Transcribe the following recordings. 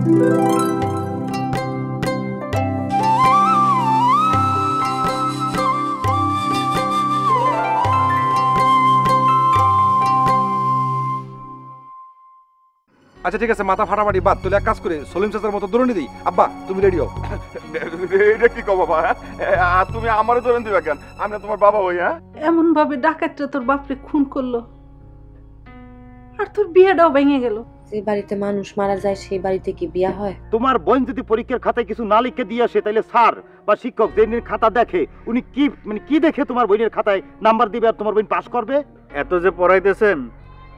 আচ্ছা ঠিক আছে, মাথা ফাটাফাটি বাদ, তাহলে এক কাজ করে সলিম চাচার মতো দৌড়ে দিই। আব্বা তুমি রেডি হও। এটা কি কো বাবা? হ্যাঁ তুমি আমারও ধরেন দিবা কেন? আমি তোমার বাবা হই। হ্যাঁ এমন ভাবে ডাকাতটা তোর বাপরে খুন করলো, আর তোর বিয়েটাও ভেঙে গেল। যে বাড়িতে মানুষ মারা যায় সেই বাড়িতে কি বিয়া হয়? তোমার বোন যদি পরীক্ষার খাতায় কিছু না লিখে দিয়ে আসে, তাহলে স্যার বা শিক্ষক যেদিন খাতা দেখে উনি কি কি দেখে তোমার বোনের খাতায় নাম্বার দিবে আর তোমার বোন পাস করবে? এত যে পড়াইতেছেন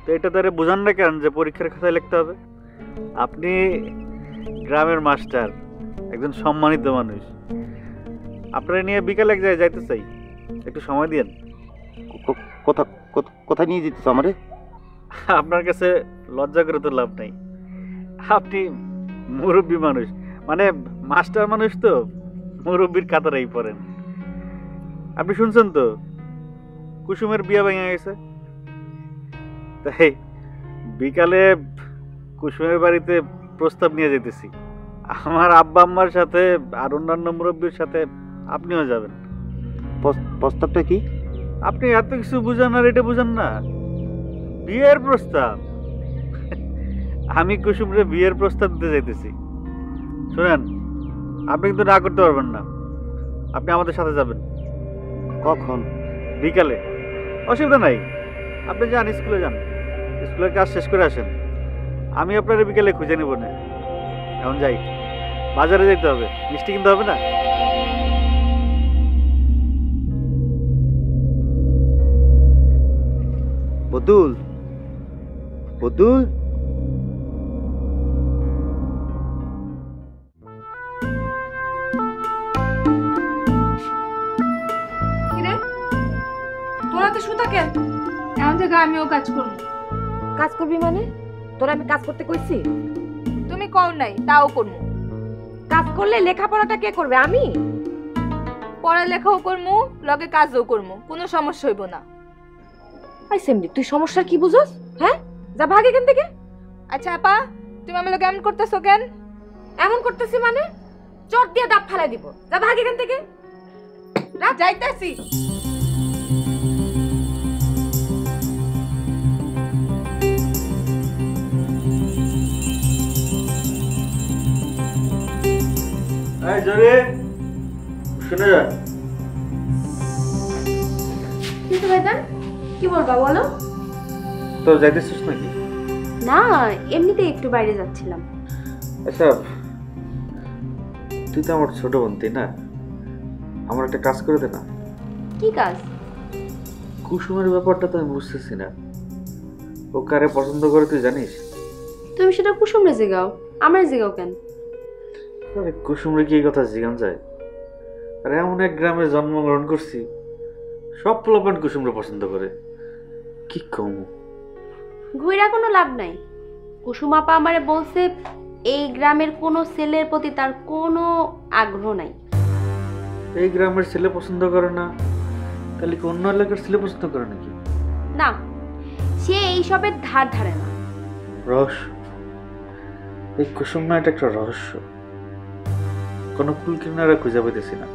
তো এটা তারে বুঝান না কেন যে পরীক্ষার খাতায় লিখতে হবে? আপনি গ্রামের মাস্টার, একজন সম্মানিত মানুষ, আপনারা নিয়ে বিকালে এক জায়গায় যাইতে চাই, একটু সময় দিয়েন। কোথায় নিয়ে যেতেছ আমারে? আপনার কাছে লজ্জা করে তো লাভ নাই, আপনি মুরব্বী মানুষ, মানে মাস্টার মানুষ, তো মুরব্বীর কাতারেই পড়েন। আপনি শুনছেন তো কুসুমের বিয়ে ভেঙে গেছে, তাই বিকালে কুসুমের বাড়িতে প্রস্তাব নিয়ে যেতেছি। আমার আব্বা আম্মার সাথে আর অন্যান্য মুরব্বীর সাথে আপনিও যাবেন। প্রস্তাবটা কি? আপনি এত কিছু বুঝান আর এটা বুঝান না, বিয়ের প্রস্তাব। আমি কুসুমরে বিয়ের প্রস্তাব দিতে যাইতেছি। শুনেন, আপনি কিন্তু না করতে পারবেন না, আপনি আমাদের সাথে যাবেন। কখন? বিকালে। অসুবিধা নাই, আপনি যান, স্কুলে যান, স্কুলের কাজ শেষ করে আসেন, আমি আপনার বিকেলে খুঁজে নেব না। এখন যাই, বাজারে যেতে হবে, মিষ্টি কিনতে হবে না? বদুল, বদুল, কিরে তোরা তো শুতা কেন? এমন থেকে আমিও কাজ করবো। কাজ করবি মানে? তোরা আমি কাজ করতে কইছি? তুমি কও নাই, তাও করবো। কাজ করলে লেখাপড়াটা কে করবে? আমি? পড়ালেখাও করবো, লগে কাজও করবো, কোনো সমস্যা হইব না। আই সেমনি, তুই সমস্যার কি বুঝোস? হ্যাঁ, যা ভাগ এখান থেকে। আচ্ছা আপা, তুমি আমার লগে এমন করতেছো কেন? এমন করতেছি মানে চট দিয়ে দাঁত ফালাই দিব। যা ভাগ এখান থেকে। যাইতাছি। এই জোরে শুনে যান। কিন্তু ভাইজান কি বলবা বলো? তো যাইতেছিস নাকি? না, এমনিতেই একটু বাইরে যাচ্ছিলাম। আচ্ছা, তুই তো আমার ছোট বোন, তাই না? আমার একটা কাজ করে দে না। কি কাজ? কুসুমের ব্যাপারটা তো আমি বুঝতেছি না, ও কারে পছন্দ করে তুই জানিস? তুমি সেটা কুসুমরে জিগাও, আমার জিগাও কেন? আরে কুসুমরে কি এই কথা জিগান যায়? আরে এমন এক গ্রামে জন্মগ্রহণ করছি, সব পোলাপান কুসুমরে পছন্দ করে, কি কম। ঘুইরা কোনো লাভ নাই। কুসুম আপা আমারে বলছে এই গ্রামের কোনো ছেলের প্রতি তার কোনো আগ্রহ নাই। এই গ্রামের ছেলে পছন্দ করে না, তাহলে কি অন্য এলাকার ছেলে পছন্দ করে নাকি? না, সে এইসবের ধার ধারে না। রহস্য, এই কুসুম না, এটা একটা রহস্য, কোনো কুল কিনারা খুঁজে পেতেছি না।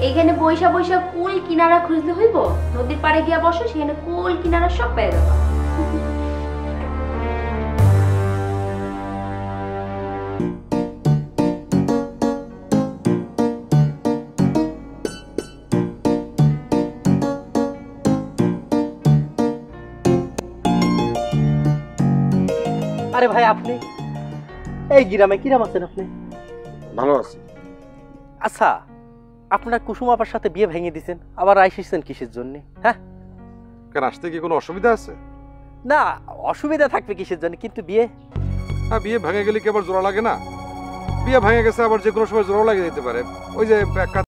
এইখানে বৈশা বৈশা কুল কিনারা খুঁজলে হইব? নদীর পাড়ে গিয়া বসো, সেখানে কুল কিনারা সব পেয়ে যাবা। আরে ভাই, আপনি এই গ্রামে কিরাম আছেন? আপনি ভালো আছি। আচ্ছা, আপনার কুসুম আপার সাথে বিয়ে ভেঙে দিয়েছেন, আবার আইসেছেন কিসের জন্য? হ্যাঁ, কেন আসতে কি কোনো অসুবিধা আছে? না, অসুবিধা থাকবে কিসের জন্য, কিন্তু বিয়ে? হ্যাঁ, বিয়ে ভেঙে গেলে কি আবার জোড়া লাগে না? বিয়ে ভেঙে গেছে, আবার যে কোনো সময় জোড়াও লাগে যেতে পারে। ওই যে